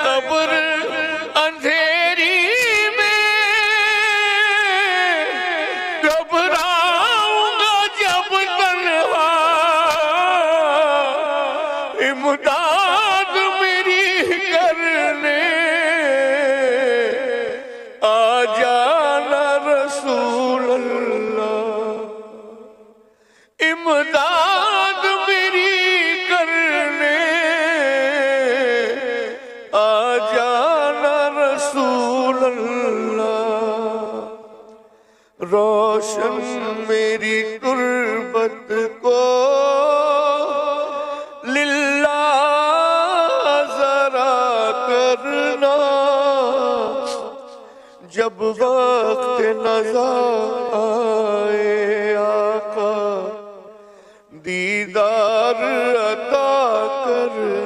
قبر اندھیری میں گھبراؤں گا جب تنہا امداد میری کرنے آ جانا رسول اللہ امداد میری کرنے آ جانا رسول اللہ روشن میری تربت کو للہ ذرا کرنا جب